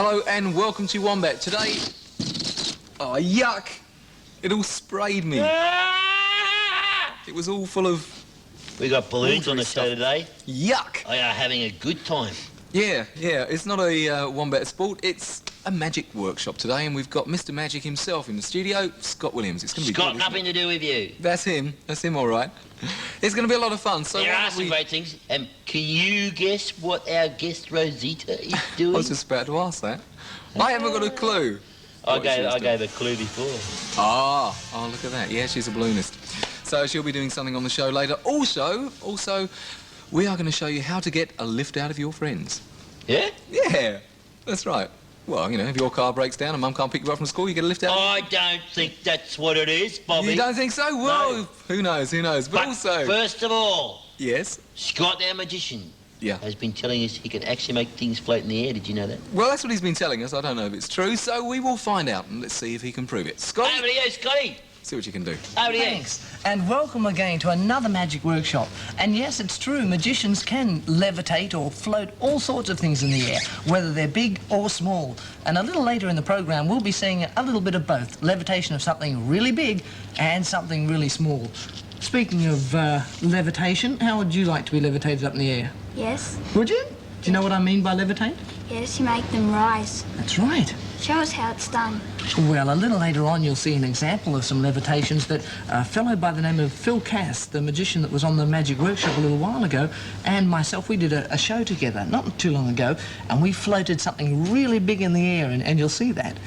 Hello and welcome to Wombat. Today... Oh, yuck! It all sprayed me. It was all full of... We got balloons on the show today. Yuck! We are having a good time. Yeah. It's not a Wombat sport. It's a magic workshop today, and we've got Mr. Magic himself in the studio, Scott Williams. It's going to be Scott, good, nothing to do with you. That's him, all right. It's going to be a lot of fun. So there are some great things. Can you guess what our guest Rosita is doing? I was just about to ask that. I haven't got a clue. I gave a clue before. Oh, look at that. Yeah, she's a balloonist. So she'll be doing something on the show later. Also, we are going to show you how to get a lift out of your friends. Yeah? Yeah, that's right. Well, you know, if your car breaks down and Mum can't pick you up from school, you get a lift out. I don't think that's what it is, Bobby. You don't think so? Well, no. Who knows? But also... first of all... Yes? Scott, our magician, yeah, has been telling us he can actually make things float in the air. Did you know that? Well, that's what he's been telling us. I don't know if it's true, so we will find out, and let's see if he can prove it. Scott? Over to you, Scotty. See what you can do. Over to you. Thanks. And welcome again to another magic workshop. And yes, it's true, magicians can levitate or float all sorts of things in the air, whether they're big or small. And a little later in the program, we'll be seeing a little bit of both. Levitation of something really big and something really small. Speaking of levitation, how would you like to be levitated up in the air? Yes. Would you? Do you know what I mean by levitate? Yes, you make them rise. That's right. Show us how it's done. Well, a little later on you'll see an example of some levitations that a fellow by the name of Phil Cass, the magician that was on the Magic Workshop a little while ago, and myself, we did a show together not too long ago, and we floated something really big in the air, and you'll see that.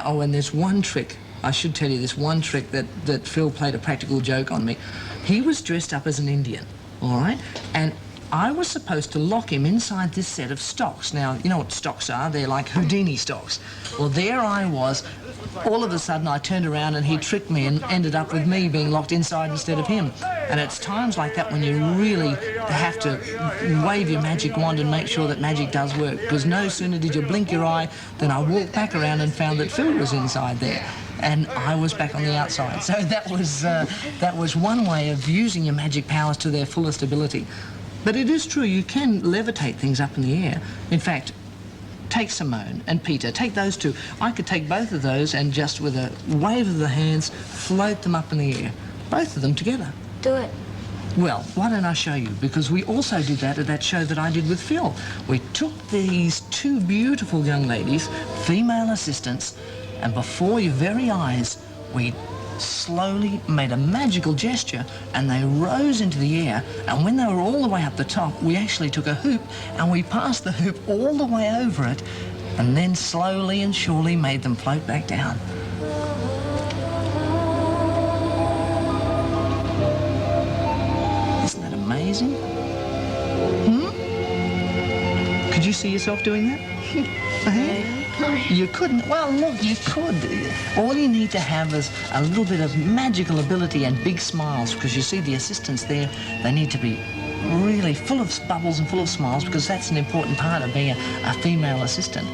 Oh, and there's one trick. I should tell you this one trick that Phil played a practical joke on me. He was dressed up as an Indian, all right? And I was supposed to lock him inside this set of stocks. Now, you know what stocks are? They're like Houdini stocks. Well, there I was. All of a sudden, I turned around and he tricked me and ended up with me being locked inside instead of him. And it's times like that when you really have to wave your magic wand and make sure that magic does work. Because no sooner did you blink your eye than I walked back around and found that Phil was inside there. And I was back on the outside. So that was one way of using your magic powers to their fullest ability. But it is true, you can levitate things up in the air. In fact, take Simone and Peter, take those two. I could take both of those and just with a wave of the hands, float them up in the air. Both of them together. Do it. Well, why don't I show you? Because we also did that at that show that I did with Phil. We took these two beautiful young ladies, female assistants, and before your very eyes, we slowly made a magical gesture and they rose into the air, and when they were all the way up the top, we actually took a hoop and we passed the hoop all the way over it and then slowly and surely made them float back down. Isn't that amazing? Could you see yourself doing that? You couldn't. Well, look, you could. All you need to have is a little bit of magical ability and big smiles, because you see the assistants there, they need to be really full of bubbles and full of smiles, because that's an important part of being a female assistant.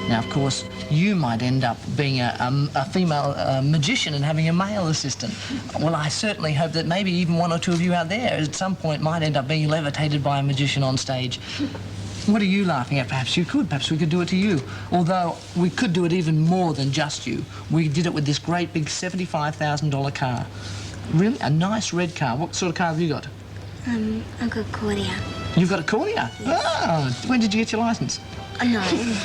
Now, of course, you might end up being a female magician and having a male assistant. Well, I certainly hope that maybe even one or two of you out there at some point might end up being levitated by a magician on stage. What are you laughing at? Perhaps you could. Perhaps we could do it to you. Although we could do it even more than just you. We did it with this great big $75,000 car. Really? A nice red car. What sort of car have you got? I've got Cordia. You've got a Cordia? Yes. Oh, when did you get your licence? No.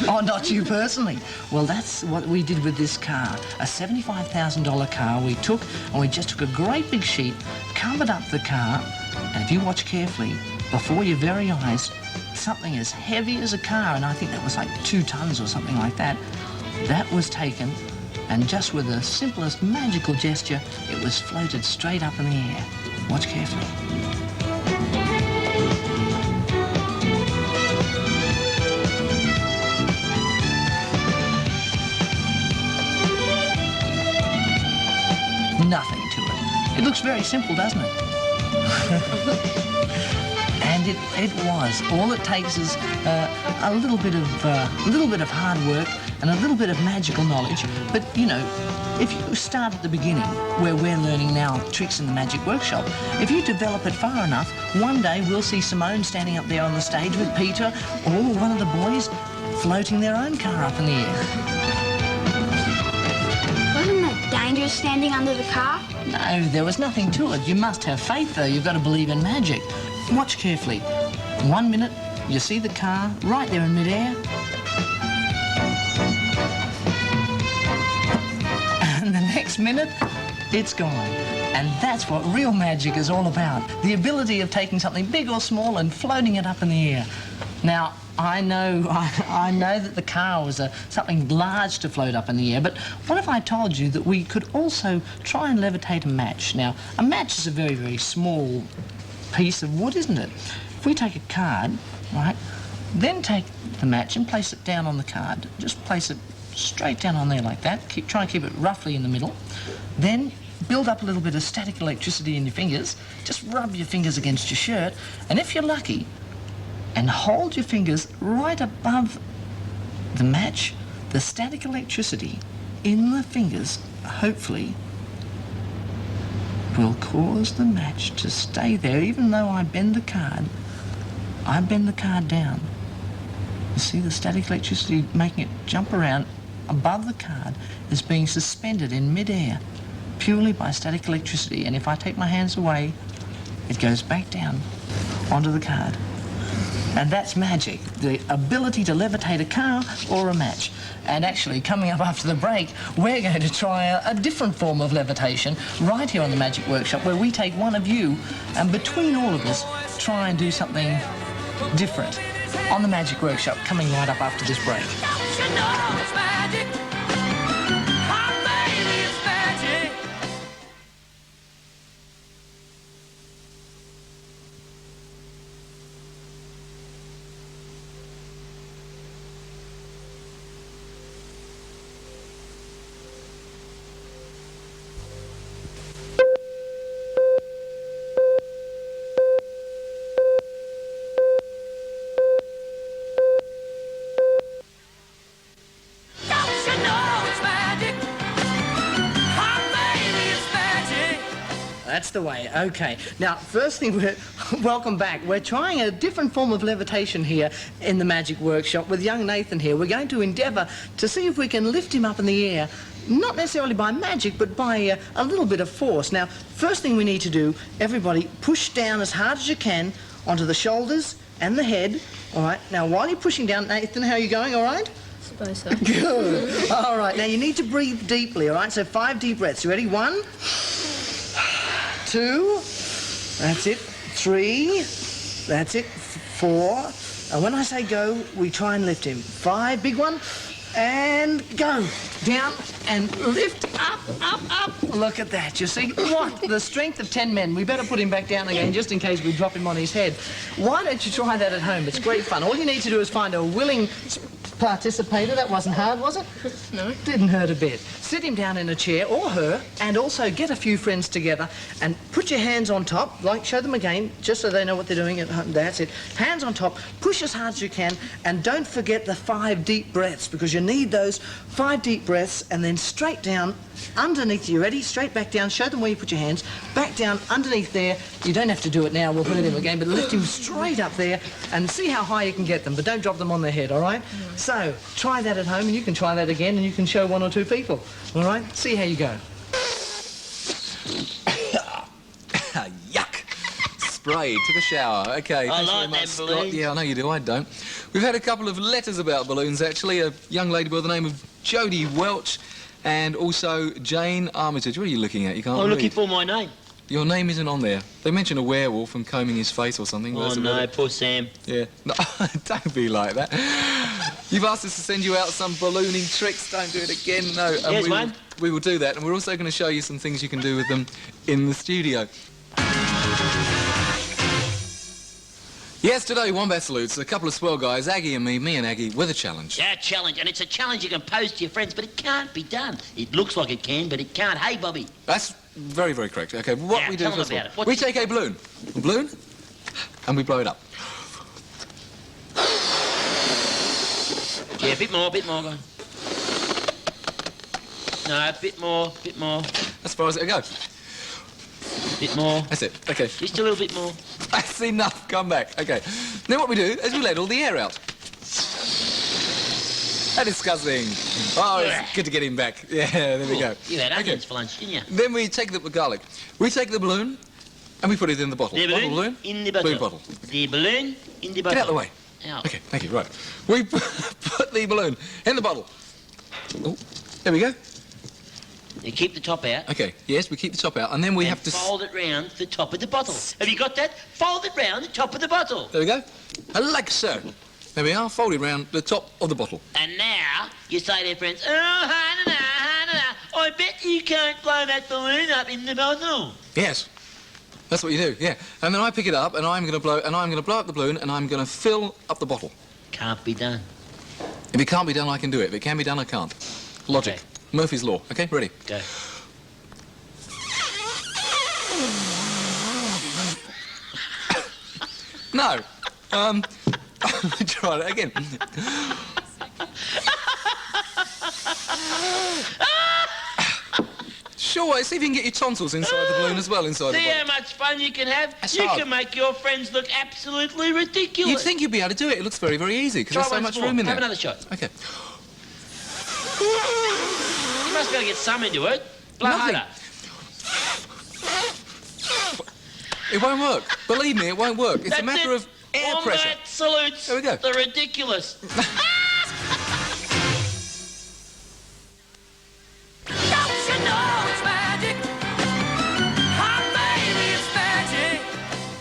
Oh, not you personally. Well, that's what we did with this car. A $75,000 car we took, and we just took a great big sheet, covered up the car, and if you watch carefully, before your very eyes, something as heavy as a car, and I think that was like 2 tons or something like that, that was taken, and just with the simplest magical gesture, it was floated straight up in the air. Watch carefully. Nothing to it. It looks very simple, doesn't it? And it was. All it takes is a little bit of hard work and a little bit of magical knowledge. But you know, if you start at the beginning, where we're learning now tricks in the Magic Workshop, if you develop it far enough, one day we'll see Simone standing up there on the stage with Peter or one of the boys floating their own car up in the air. Wasn't it dangerous standing under the car? No, there was nothing to it. You must have faith, though. You've got to believe in magic. Watch carefully. 1 minute, you see the car right there in midair. And the next minute, it's gone. And that's what real magic is all about. The ability of taking something big or small and floating it up in the air. Now, I know that the car was something large to float up in the air, but what if I told you that we could also try and levitate a match? Now, a match is a very, very small piece of wood, isn't it? If we take a card, right, then take the match and place it down on the card. Just place it straight down on there like that. Try and keep it roughly in the middle. Then build up a little bit of static electricity in your fingers. Just rub your fingers against your shirt, and if you're lucky, and hold your fingers right above the match, the static electricity in the fingers, hopefully, will cause the match to stay there. Even though I bend the card down. You see the static electricity making it jump around above the card is being suspended in midair purely by static electricity. And if I take my hands away, it goes back down onto the card. And that's magic, the ability to levitate a car or a match. And actually, coming up after the break, we're going to try a different form of levitation right here on the Magic Workshop, where we take one of you and between all of us try and do something different on the Magic Workshop, coming right up after this break. That's the way. Okay. Now, first thing, welcome back. We're trying a different form of levitation here in the Magic Workshop with young Nathan here. We're going to endeavour to see if we can lift him up in the air, not necessarily by magic, but by a little bit of force. Now, first thing we need to do, everybody push down as hard as you can onto the shoulders and the head. All right. Now, while you're pushing down, Nathan, how are you going? All right? Suppose so. Good. All right. Now, you need to breathe deeply, all right? So 5 deep breaths. You ready? 1, 2, that's it, 3, that's it, 4, and when I say go, we try and lift him. 5, big one, and go. Down and lift, up, up, up. Look at that, you see? What? The strength of 10 men. We better put him back down again just in case we drop him on his head. Why don't you try that at home? It's great fun. All you need to do is find a willing participator. That wasn't hard, was it? No. Didn't hurt a bit. Sit him down in a chair, or her, and also get a few friends together and put your hands on top, like show them again, just so they know what they're doing at home. That's it. Hands on top, push as hard as you can, and don't forget the 5 deep breaths, because you need those 5 deep breaths, and then straight down underneath. You ready? Straight back down. Show them where you put your hands. Back down underneath there. You don't have to do it now. We'll put it in again, but lift him straight up there and see how high you can get them, but don't drop them on their head, all right? So, try that at home, and you can try that again, and you can show 1 or 2 people, all right? See how you go. Yuck! Sprayed, took a shower. Okay, I thanks very like much, them Scott. balloons. Yeah, I know you do, I don't. We've had a couple of letters about balloons, actually. A young lady by the name of Jodie Welch and also Jane Armitage. What are you looking at? You can't I'm read. looking for my name. Your name isn't on there. They mention a werewolf and combing his face or something. but Oh that's about no, it. poor Sam. Yeah. No, don't be like that. You've asked us to send you out some ballooning tricks. Don't do it again. No. And Here's one. we will do that. And we're also going to show you some things you can do with them in the studio. Yes, today, Wombat Salutes, a couple of swell guys, Aggie and me and Aggie, with a challenge. Yeah, challenge, and it's a challenge you can pose to your friends, but it can't be done. It looks like it can, but it can't. Hey, Bobby. That's very, very correct. Okay, what Yeah, we do tell them first of about all, it. What we you- take a balloon, and we blow it up. Yeah, a bit more, go on. No, a bit more. As far as it'll go. Bit more. That's it. Okay. Just a little bit more. That's enough. Come back. Okay. Then what we do is we let all the air out. How disgusting. Oh, it's good to get him back. Yeah, there we go. You had onions for lunch, didn't you? Then we take the garlic. We take the balloon and we put it in the bottle. The Bottle balloon in the bottle. Balloon bottle. The balloon in the bottle. Get out of the way. Out. Okay, thank you. Right. We put the balloon in the bottle. Oh, there we go. You keep the top out. Okay, yes, we keep the top out, and then we have to... fold it round the top of the bottle. Have you got that? Fold it round the top of the bottle. There we go. Like so. There we are, folded round the top of the bottle. And now you say to your friends, oh, I bet you can't blow that balloon up in the bottle. Yes. That's what you do, yeah. And then I pick it up, and I'm going to blow up the balloon, and I'm going to fill up the bottle. Can't be done. If it can't be done, I can do it. If it can be done, I can't. Logic. Okay. Murphy's Law. Okay, ready? Go. No. Try it again. Sure, see if you can get your tonsils inside the balloon as well, inside the See bottle. how much fun you can have? That's you hard. can make your friends look absolutely ridiculous. You'd think you'd be able to do it. It looks very, very easy, because Try there's so once much more. room in there. Have another shot. Okay. You must be able to get some into it. Blow Nothing. harder. It won't work. Believe me, it won't work. It's a That's matter it. of air All pressure. that salutes There we go. the ridiculous.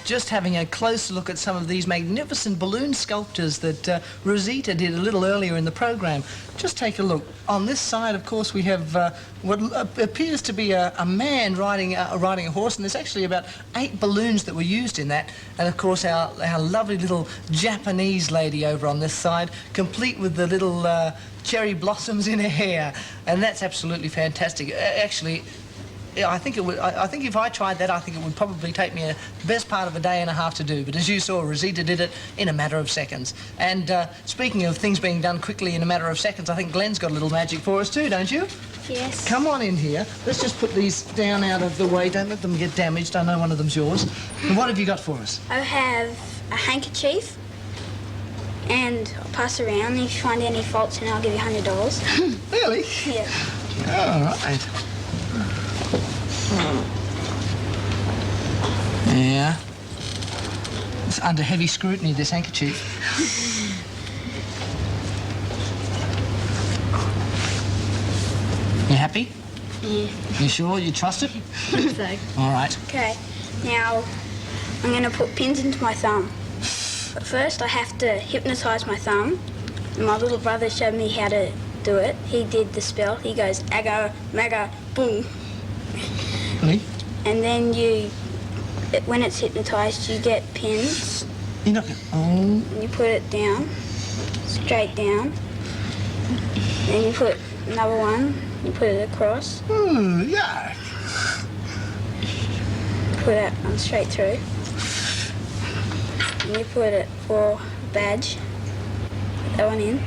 Just having a close look at some of these magnificent balloon sculptures that Rosita did a little earlier in the program. Just take a look. On this side, of course, we have what appears to be a man riding a horse, and there's actually about 8 balloons that were used in that. And, of course, our lovely little Japanese lady over on this side, complete with the little cherry blossoms in her hair. And that's absolutely fantastic. Actually, I think it would. I think if I tried that, I think it would probably take me the best part of a day and a half to do. But as you saw, Rosita did it in a matter of seconds. And speaking of things being done quickly in a matter of seconds, I think Glenn's got a little magic for us too, don't you? Yes. Come on in here. Let's just put these down out of the way. Don't let them get damaged. I know one of them's yours. And what have you got for us? I have a handkerchief, and I'll pass around. If you find any faults, and I'll give you $100. Really? Yeah. All right. Yeah. It's under heavy scrutiny, this handkerchief. You happy? Yeah. You sure? You trust it? So. All right. Okay. Now, I'm going to put pins into my thumb. But first, I have to hypnotise my thumb. And my little brother showed me how to do it. He did the spell. He goes, agga, magga, boom. Really? And then when it's hypnotised, you get pins. You're not going... Oh. And you put it down, straight down. Then you put another one, you put it across. Yeah. Put it on straight through. And you put it for a badge. Put that one in.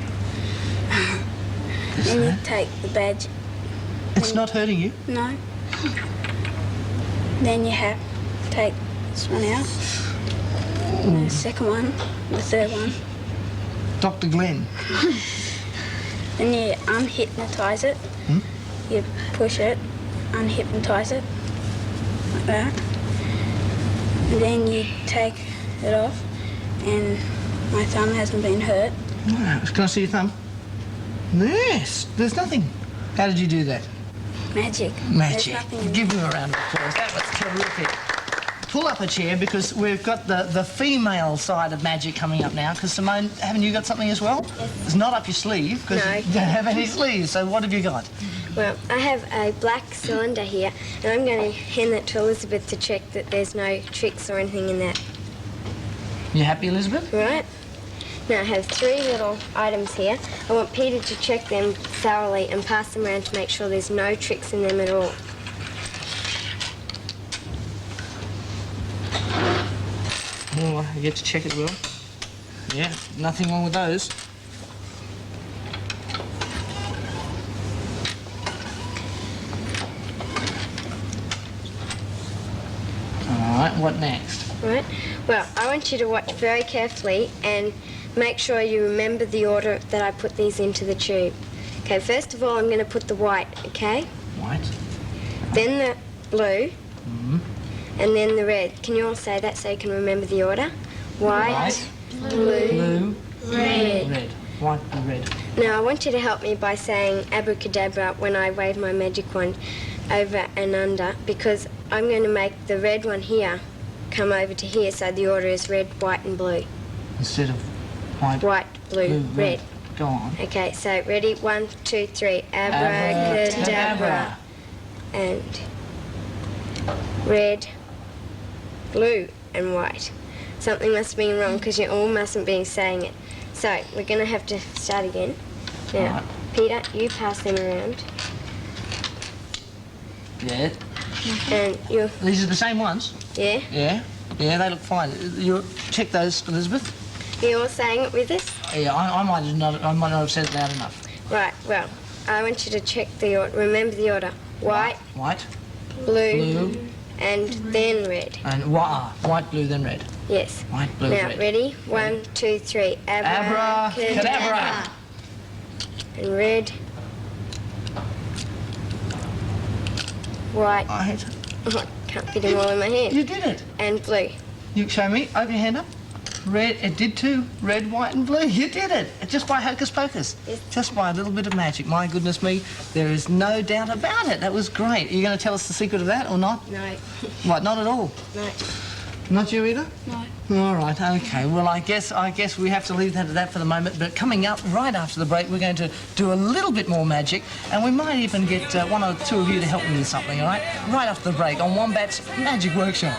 Then you take the badge. It's not hurting you? No. Then you have to take this one out. And the second one, the third one. Dr. Glenn. Then you unhypnotise it. You push it, unhypnotise it, like that. And then you take it off, and my thumb hasn't been hurt. Can I see your thumb? Yes. There's nothing. How did you do that? Magic. Magic. There's nothing in Give him a round of applause. That was terrific. Pull up a chair because we've got the female side of magic coming up now. Because Simone, haven't you got something as well? Yes. It's not up your sleeve because No. you don't have any sleeves. So what have you got? Well, I have a black cylinder here, and I'm going to hand that to Elizabeth to check that there's no tricks or anything in that. You happy, Elizabeth? Right? Now I have 3 little items here. I want Peter to check them thoroughly and pass them around to make sure there's no tricks in them at all. Oh, I get to check as well. Yeah, nothing wrong with those. All right, what next? Right? Well, I want you to watch very carefully and make sure you remember the order that I put these into the tube. Okay, first of all, I'm going to put the white, okay? White. Then the blue. And then the red. Can you all say that so you can remember the order? White, blue, red. Red. White, blue, red. Now, I want you to help me by saying abracadabra when I wave my magic wand over and under, because I'm going to make the red one here come over to here, so the order is red, white and blue. Instead of white, White, blue, red. Go on. Okay, so ready? 1, 2, 3. Abracadabra. And red, blue and white. Something must have been wrong because you all mustn't be saying it. So we're going to have to start again. Now, Right. Peter, you pass them around. Yeah. And you, These are the same ones? yeah? Yeah. Yeah, they look fine. You check those, Elizabeth? You all saying it with us? Yeah, I might not have said it loud enough. Right, well, I want you to check the order. Remember the order. White, White, blue, blue, and then red. and white, blue, then red. Yes. White, blue, Now, red. ready? 1, 2, 3. Abracadabra. And red, white, I hate it. oh, I can't fit them all in my hand, You did it. and blue. You show me. Open your hand up. Red, it did too. Red, white and blue. You did it. Just by hocus pocus. Yes. Just by a little bit of magic. My goodness me, there is no doubt about it. That was great. Are you going to tell us the secret of that or not? No, What, not at all? no. Not you either? No. All right, okay. Well, I guess we have to leave that at that for the moment. But coming up right after the break, we're going to do a little bit more magic, and we might even get one or two of you to help me with something, all right? Right after the break on Wombat's Magic Workshop.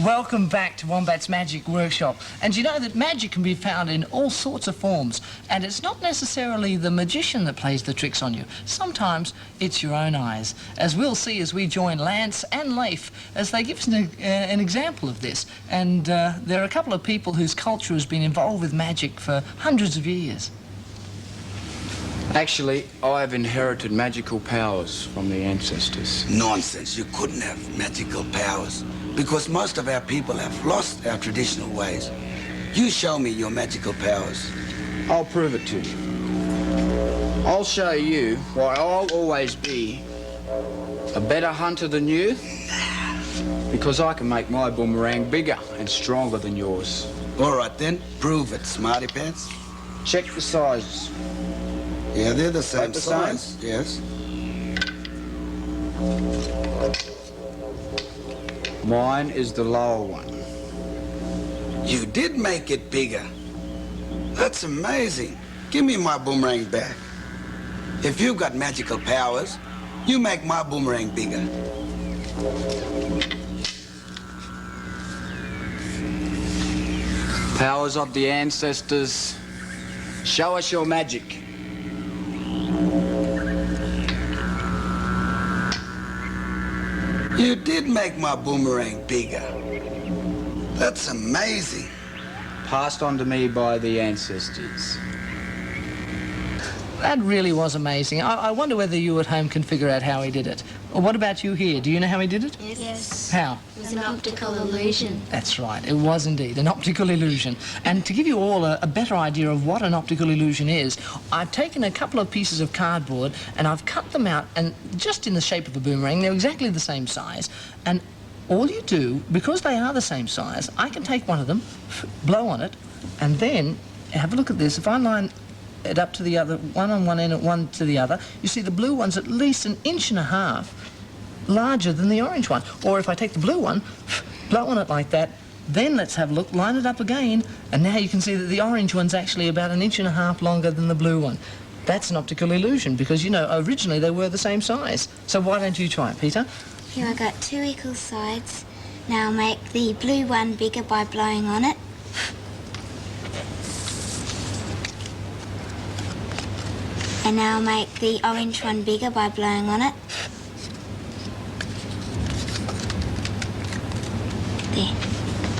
Welcome back to Wombat's Magic Workshop. And you know that magic can be found in all sorts of forms. And it's not necessarily the magician that plays the tricks on you. Sometimes it's your own eyes. As we'll see as we join Lance and Leif as they give us an example of this. And there are a couple of people whose culture has been involved with magic for hundreds of years. Actually, I've inherited magical powers from the ancestors. Nonsense, you couldn't have magical powers. Because most of our people have lost our traditional ways. You show me your magical powers. I'll prove it to you. I'll show you why I'll always be a better hunter than you. Because I can make my boomerang bigger and stronger than yours. All right then, prove it, smarty pants. Check the sizes. Yeah, they're the same Like the size. Yes. Mine is the lower one. You did make it bigger. That's amazing. Give me my boomerang back. If you've got magical powers, you make my boomerang bigger. Powers of the ancestors, show us your magic. You did make my boomerang bigger. That's amazing. Passed on to me by the ancestors. That really was amazing. I wonder whether you at home can figure out how he did it. Or what about you here? Do you know how he did it? Yes. How? It was an optical illusion. That's right. It was indeed an optical illusion. And to give you all a better idea of what an optical illusion is, I've taken a couple of pieces of cardboard and I've cut them out and just in the shape of a boomerang. They're exactly the same size. And all you do, because they are the same size, I can take one of them, blow on it, and then have a look at this. If I line it up to the other, one on one end and one to the other, you see the blue one's at least 1.5 inches larger than the orange one. Or if I take the blue one, blow on it like that, then let's have a look, line it up again, and now you can see that the orange one's actually about 1.5 inches longer than the blue one. That's an optical illusion because, you know, originally they were the same size. So why don't you try it, Peter? Here I got 2 equal sides. Now I'll make the blue one bigger by blowing on it. And now I'll make the orange one bigger by blowing on it. There.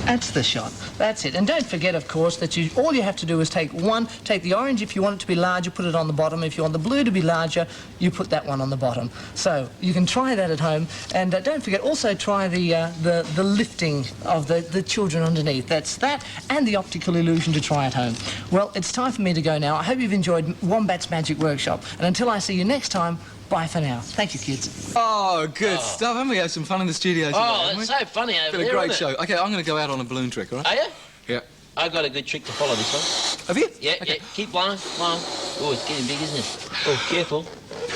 That's the shot. That's it. And don't forget, of course, that all you have to do is take the orange if you want it to be larger, put it on the bottom. If you want the blue to be larger, you put that one on the bottom. So you can try that at home. And don't forget, also try the lifting of the children underneath. That's that and the optical illusion to try at home. Well, it's time for me to go now. I hope you've enjoyed Wombat's Magic Workshop. And until I see you next time, bye for now. Thank you, kids. Oh, good stuff. Haven't we had some fun in the studio today? Oh, it's so funny over Been there, a great isn't show. OK, I'm going to go out on a balloon trick, all right? Are you? Yeah. I got a good trick to follow this one. Have you? Yeah, Okay. yeah. Keep blowing, blowing. Oh, it's getting big, isn't it? Oh, careful,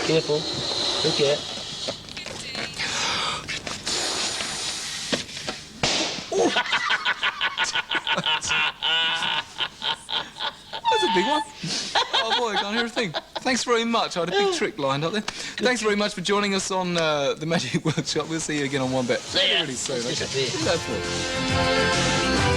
careful. Look out. That's a big one. Oh, boy, I can't hear a thing. Thanks very much. I had a big trick lined up there. Thanks very much for joining us on the Magic Workshop. We'll see you again on Wombat. See ya. Really soon. Let's Okay. disappear. Go for it.